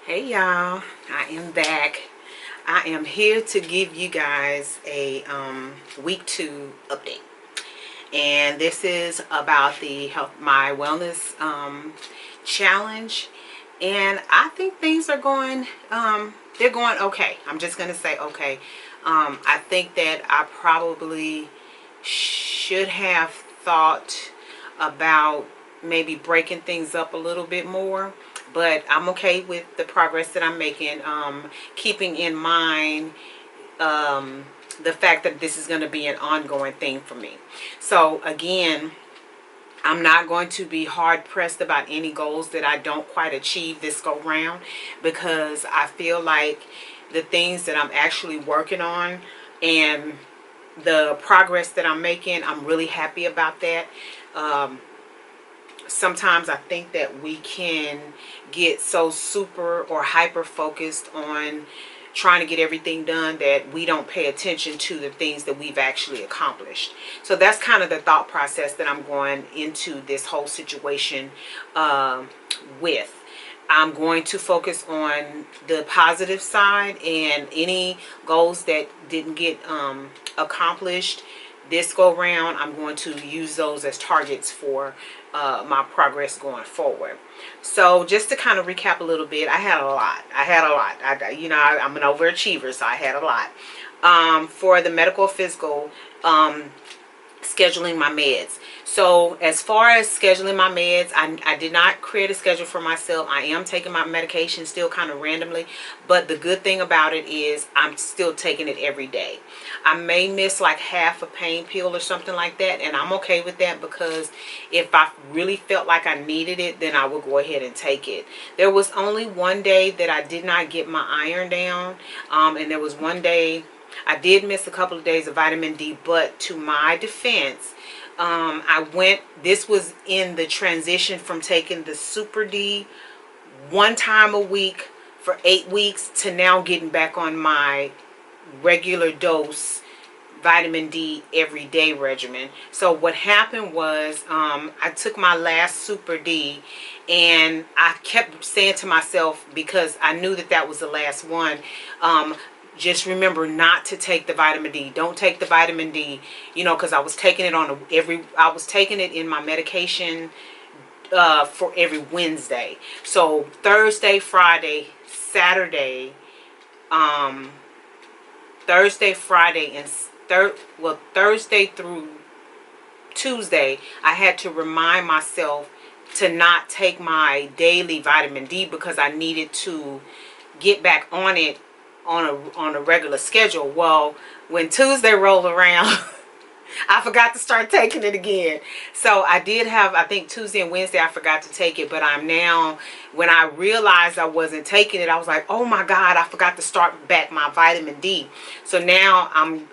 Hey y'all, I am back. I am here to give you guys a week 2 update, and this is about the my wellness challenge. And I think things are going they're going okay. I'm just gonna say okay. I think that I probably should have thought about maybe breaking things up a little bit more, but I'm okay with the progress that I'm making, keeping in mind the fact that this is going to be an ongoing thing for me. So again, I'm not going to be hard pressed about any goals that I don't quite achieve this go round, because I feel like the things that I'm actually working on and the progress that I'm making, I'm really happy about that. Sometimes I think that we can get so super or hyper focused on trying to get everything done that we don't pay attention to the things that we've actually accomplished. So that's kind of the thought process that I'm going into this whole situation with. I'm going to focus on the positive side, and any goals that didn't get accomplished this go round, I'm going to use those as targets for my progress going forward. So just to kind of recap a little bit, I had a lot. I'm an overachiever, so I had a lot. For the medical physical, scheduling my meds. So as far as scheduling my meds, I did not create a schedule for myself. I am taking my medication still kind of randomly, but the good thing about it is I'm still taking it every day. I may miss like half a pain pill or something like that, and I'm okay with that, because if I really felt like I needed it, then I would go ahead and take it. There was only one day that I did not get my iron down, and there was one day I did miss a couple of days of vitamin D, but to my defense, this was in the transition from taking the Super D one time a week for 8 weeks to now getting back on my regular dose vitamin D every day regimen. So what happened was, I took my last Super D, and I kept saying to myself, because I knew that that was the last one, just remember not to take the vitamin D. Don't take the vitamin D, because I was taking it I was taking it in my medication for every Wednesday. So Thursday, Friday, Saturday, Thursday, Friday, and Thursday through Tuesday, I had to remind myself to not take my daily vitamin D, because I needed to get back on it on a regular schedule. Well, when Tuesday rolled around, I forgot to start taking it again. So I did have, I think Tuesday and Wednesday I forgot to take it, but I'm now, when I realized I wasn't taking it, I was like, oh my God, I forgot to start back my vitamin D. So now I'm,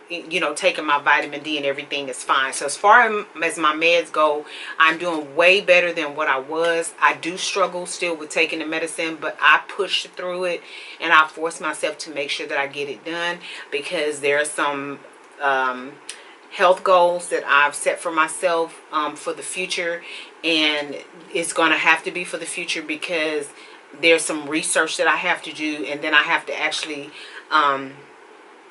taking my vitamin D and everything is fine. So as far as my meds go, I'm doing way better than what I was. I do struggle still with taking the medicine, but I push through it, and I force myself to make sure that I get it done, because there are some health goals that I've set for myself for the future, and it's going to have to be for the future, because there's some research that I have to do, and then I have to actually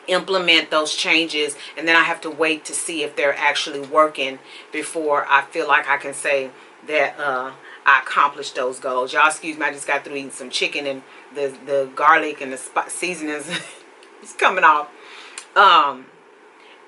implement those changes, and then I have to wait to see if they're actually working before I feel like I can say that I accomplished those goals. Y'all excuse me, I just got through eating some chicken, and the garlic and the seasonings is coming off.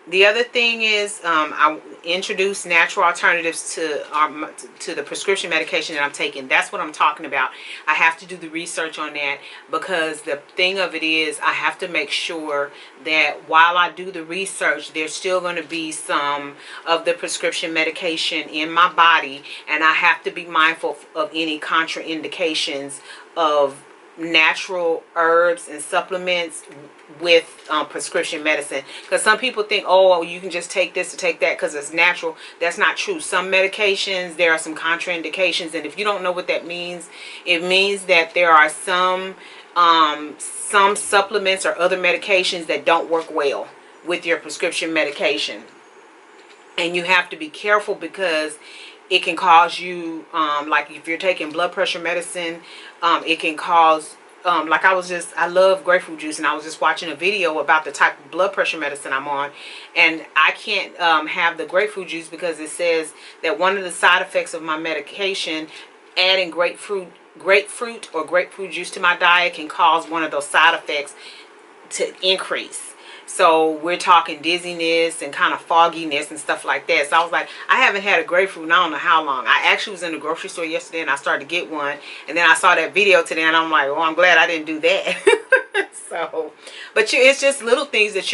The other thing is, I introduced natural alternatives to the prescription medication that I'm taking. That's what I'm talking about. I have to do the research on that, because the thing of it is, I have to make sure that while I do the research, there's still going to be some of the prescription medication in my body, and I have to be mindful of any contraindications of natural herbs and supplements with prescription medicine. Because some people think, oh, you can just take this or take that because it's natural. That's not true. Some medications, there are some contraindications, and if you don't know what that means, it means that there are some supplements or other medications that don't work well with your prescription medication, and you have to be careful, because it can cause you, like if you're taking blood pressure medicine, it can cause like I love grapefruit juice, and I was just watching a video about the type of blood pressure medicine I'm on, and I can't have the grapefruit juice because it says that one of the side effects of my medication, adding grapefruit or grapefruit juice to my diet, can cause one of those side effects to increase. So we're talking dizziness and kind of fogginess and stuff like that. So I was like, I haven't had a grapefruit in I don't know how long. I actually was in the grocery store yesterday and I started to get one. And then I saw that video today and I'm like, well, I'm glad I didn't do that. So, but it's just little things that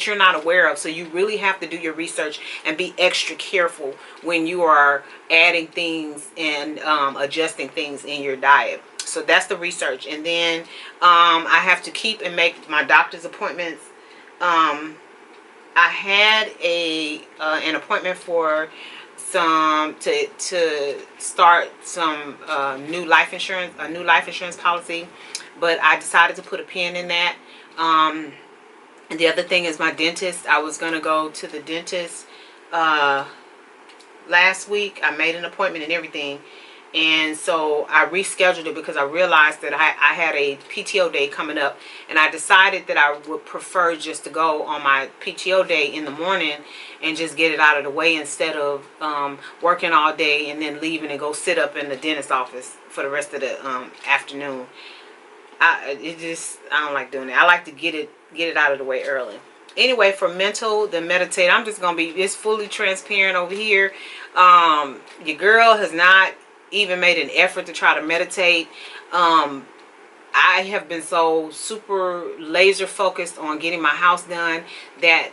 you're not aware of. So you really have to do your research and be extra careful when you are adding things and adjusting things in your diet. So that's the research. And then I have to keep and make my doctor's appointments. I had an appointment for to start some new life insurance policy, but I decided to put a pin in that. And the other thing is my dentist. I was gonna go to the dentist last week. I made an appointment and everything. And so I rescheduled it because I realized that I had a PTO day coming up, and I decided that I would prefer just to go on my PTO day in the morning and just get it out of the way instead of working all day and then leaving and go sit up in the dentist's office for the rest of the afternoon. I don't like doing it. I like to get it out of the way early. Anyway, for mental, the meditate, I'm just gonna it's fully transparent over here. Your girl has not even made an effort to try to meditate. I have been so super laser focused on getting my house done that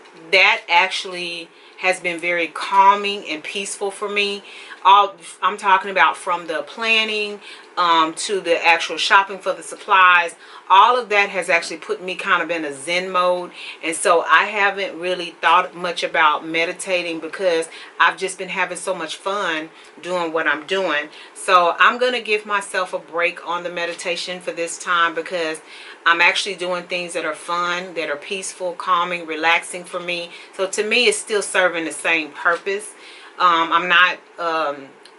actually has been very calming and peaceful for me. I'm talking about from the planning to the actual shopping for the supplies. All of that has actually put me kind of in a Zen mode, and so I haven't really thought much about meditating because I've just been having so much fun doing what I'm doing. So I'm going to give myself a break on the meditation for this time because I'm actually doing things that are fun, that are peaceful, calming, relaxing for me. So to me, it's still serving the same purpose. I'm not,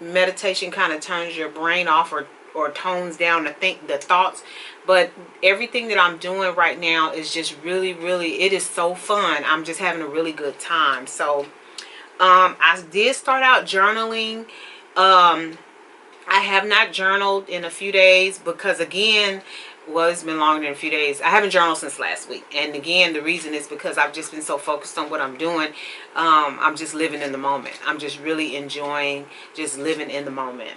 meditation kind of turns your brain off or tones down the thoughts. But everything that I'm doing right now is just really, really, it is so fun. I'm just having a really good time. So I did start out journaling. I have not journaled in a few days because, again, well, it's been longer than a few days. I haven't journaled since last week. And again, the reason is because I've just been so focused on what I'm doing. I'm just living in the moment. I'm just really enjoying just living in the moment.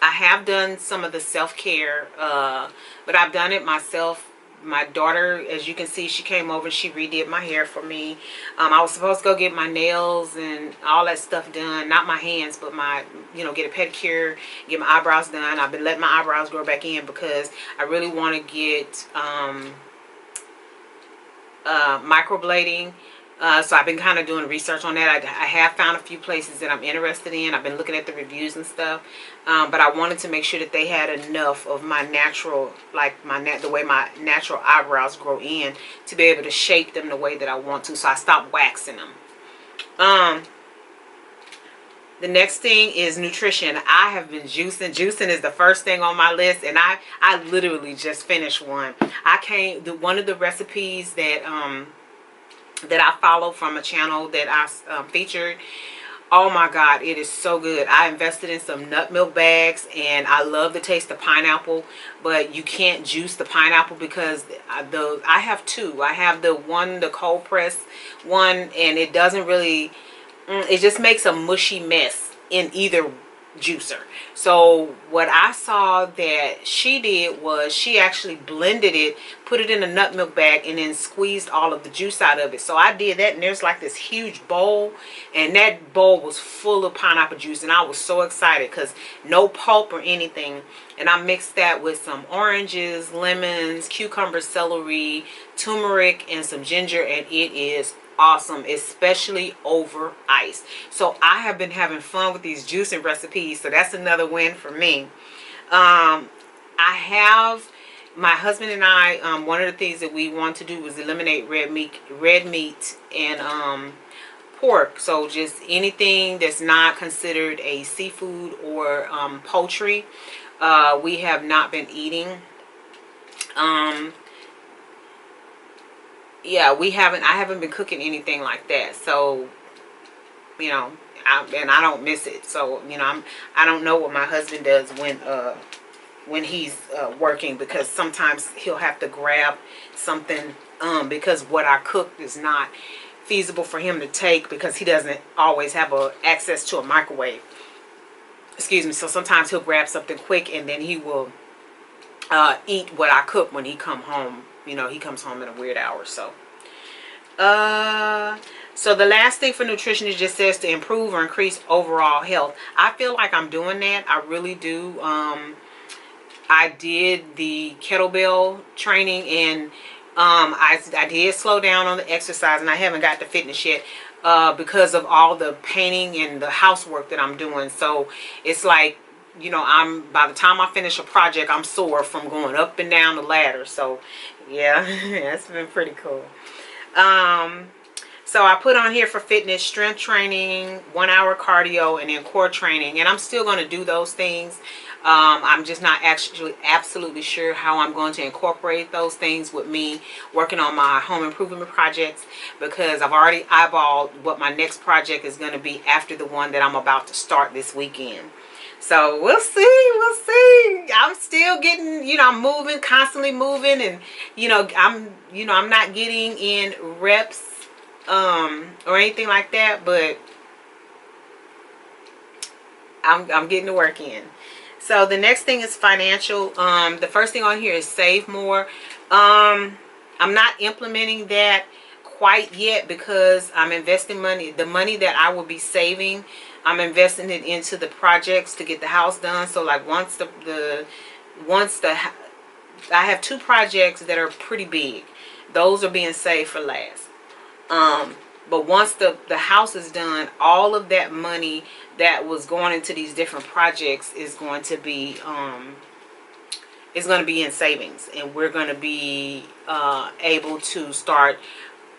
I have done some of the self-care, but I've done it myself. My daughter, as you can see, she came over and she redid my hair for me. I was supposed to go get my nails and all that stuff done. Not my hands, but get a pedicure, get my eyebrows done. I've been letting my eyebrows grow back in because I really want to get microblading. So I've been kind of doing research on that. I have found a few places that I'm interested in. I've been looking at the reviews and stuff. But I wanted to make sure that they had enough of my natural, the way my natural eyebrows grow in, to be able to shape them the way that I want to. So I stopped waxing them. The next thing is nutrition. I have been juicing. Juicing is the first thing on my list, and I literally just finished one. One of the recipes that I follow from a channel that I featured. Oh my God, it is so good. I invested in some nut milk bags, and I love the taste of pineapple, but you can't juice the pineapple because I have two. I have the cold press one, and it doesn't really, it just makes a mushy mess in either juicer. So what I saw that she did was she actually blended it, put it in a nut milk bag, and then squeezed all of the juice out of it. So I did that, and there's like this huge bowl, and that bowl was full of pineapple juice, and I was so excited because no pulp or anything. And I mixed that with some oranges, lemons, cucumber, celery, turmeric, and some ginger, and it is awesome, especially over ice. So I have been having fun with these juicing recipes, so that's another win for me. My husband and I, one of the things that we want to do was eliminate red meat and pork. So just anything that's not considered a seafood or poultry. We have not been eating. Yeah, I haven't been cooking anything like that. So, you know, and I don't miss it. So, you know, I don't know what my husband does when he's working, because sometimes he'll have to grab something because what I cooked is not feasible for him to take, because he doesn't always have access to a microwave. Excuse me. So sometimes he'll grab something quick, and then he will eat what I cook when he come home. You know, he comes home at a weird hour. So so the last thing for nutrition, it just says to improve or increase overall health. I feel like I'm doing that. I really do. I did the kettlebell training, and I did slow down on the exercise, and I haven't got to fitness yet because of all the painting and the housework that I'm doing. So it's like, you know, by the time I finish a project, I'm sore from going up and down the ladder. So yeah, it's been pretty cool. So I put on here for fitness, strength training, 1 hour cardio, and then core training. And I'm still going to do those things. I'm just not actually absolutely sure how I'm going to incorporate those things with me working on my home improvement projects, because I've already eyeballed what my next project is going to be after the one that I'm about to start this weekend. So we'll see. I'm still getting, you know, I'm moving, constantly moving, and you know, I'm not getting in reps or anything like that, but I'm getting the work in. So the next thing is financial. The first thing on here is save more. I'm not implementing that quite yet, because I'm investing money. The money that I will be saving, I'm investing it into the projects to get the house done. So like once I have 2 projects that are pretty big. Those are being saved for last. But once the house is done, all of that money that was going into these different projects is going to be in savings, and we're going to be able to start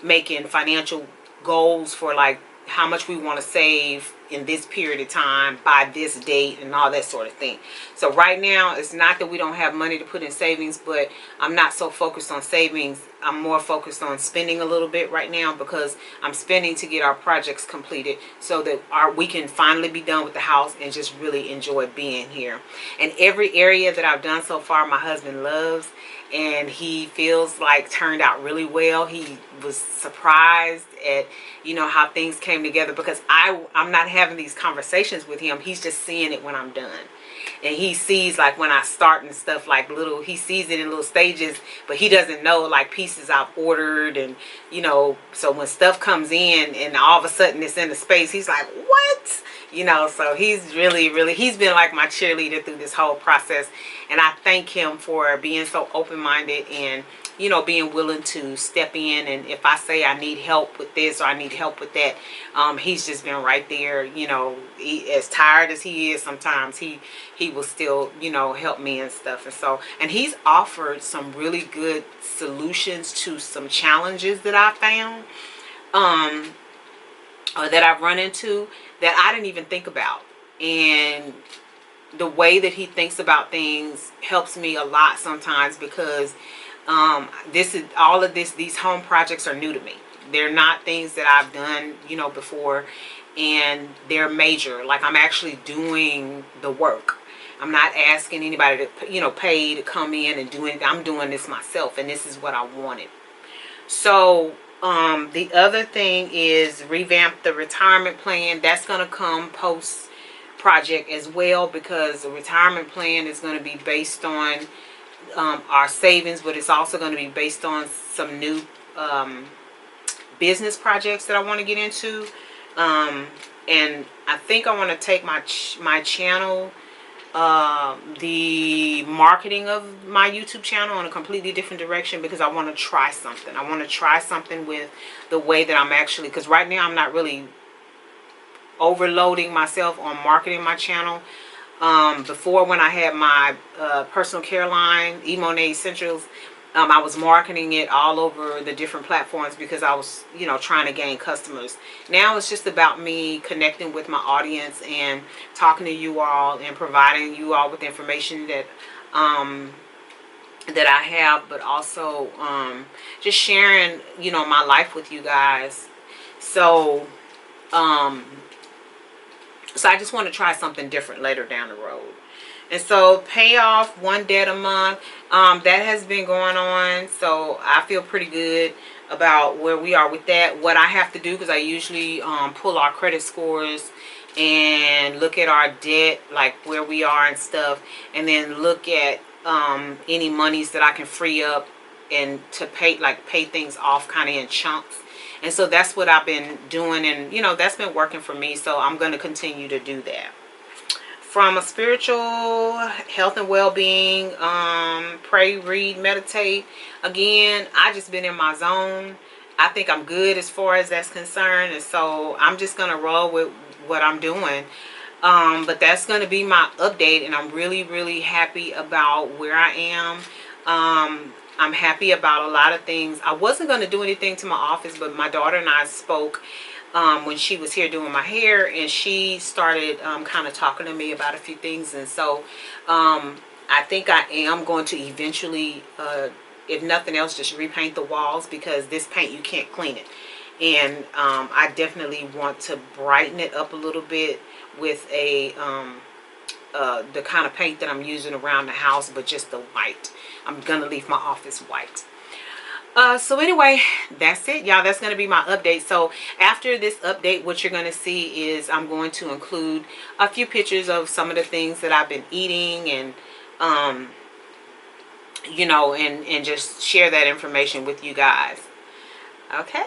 making financial goals for like how much we want to save in this period of time by this date and all that sort of thing. So right now, it's not that we don't have money to put in savings, but I'm not so focused on savings. I'm more focused on spending a little bit right now, because I'm spending to get our projects completed so that we can finally be done with the house and just really enjoy being here. And every area that I've done so far, my husband loves, and he feels like turned out really well. He was surprised at, you know, how things came together, because I'm not having these conversations with him. He's just seeing it when I'm done. And he sees like when I start and stuff, like he sees it in little stages, but he doesn't know like pieces I've ordered, and you know, so when stuff comes in and all of a sudden it's in the space, he's like, what? You know, so he's he's been like my cheerleader through this whole process, and I thank him for being so open-minded and, you know, being willing to step in. And if I say I need help with this or I need help with that, he's just been right there. You know, as tired as he is sometimes, he will still, you know, help me and stuff. And he's offered some really good solutions to some challenges that I found, or that I've run into, that I didn't even think about. And the way that he thinks about things helps me a lot sometimes, because these home projects are new to me. They're not things that I've done, you know, before, and they're major. Like, I'm actually doing the work. I'm not asking anybody to, you know, pay to come in and do anything. I'm doing this myself, and this is what I wanted. So the other thing is revamp the retirement plan. That's going to come post project as well, because the retirement plan is going to be based on our savings, but it's also going to be based on some new business projects that I want to get into. And I think I want to take my channel, the marketing of my YouTube channel, in a completely different direction, because I want to try something. I want to try something with the way that I'm actually, because right now I'm not really overloading myself on marketing my channel. Before, when I had my personal care line, Emonet Essentials, I was marketing it all over the different platforms because I was, trying to gain customers. Now it's just about me connecting with my audience and talking to you all and providing you all with information that that I have, but also just sharing, my life with you guys. So so I just want to try something different later down the road. And so pay off one debt a month, that has been going on. So I feel pretty good about where we are with that. What I have to do, because I usually pull our credit scores and look at our debt, like where we are and stuff, and then look at any monies that I can free up and to pay things off kind of in chunks. And so that's what I've been doing, and that's been working for me. So I'm going to continue to do that. From a spiritual health and well-being, pray, read, meditate. Again, I just been in my zone. I think I'm good as far as that's concerned, and so I'm just gonna roll with what I'm doing. But that's gonna be my update, and I'm really, really happy about where I am. I'm happy about a lot of things. I wasn't gonna do anything to my office, but my daughter and I spoke when she was here doing my hair, and she started kind of talking to me about a few things. And so I think I am going to eventually, if nothing else, just repaint the walls, because this paint, you can't clean it. And I definitely want to brighten it up a little bit with the kind of paint that I'm using around the house, but just the white. I'm gonna leave my office white. So anyway, that's it, y'all. That's going to be my update. So after this update, what you're going to see is I'm going to include a few pictures of some of the things that I've been eating, and and just share that information with you guys. Okay.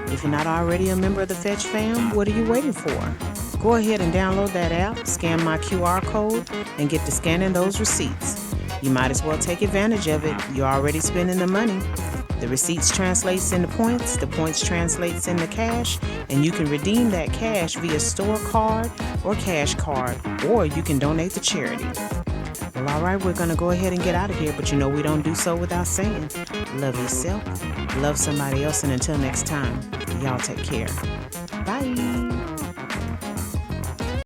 If you're not already a member of the Fetch fam, what are you waiting for? Go ahead and download that app, scan my QR code, and get to scanning those receipts. You might as well take advantage of it. You're already spending the money. The receipts translates into points, the points translates into cash, and you can redeem that cash via store card or cash card, or you can donate to charity. Well, all right, we're going to go ahead and get out of here, but we don't do so without saying, love yourself, love somebody else, and until next time, y'all take care.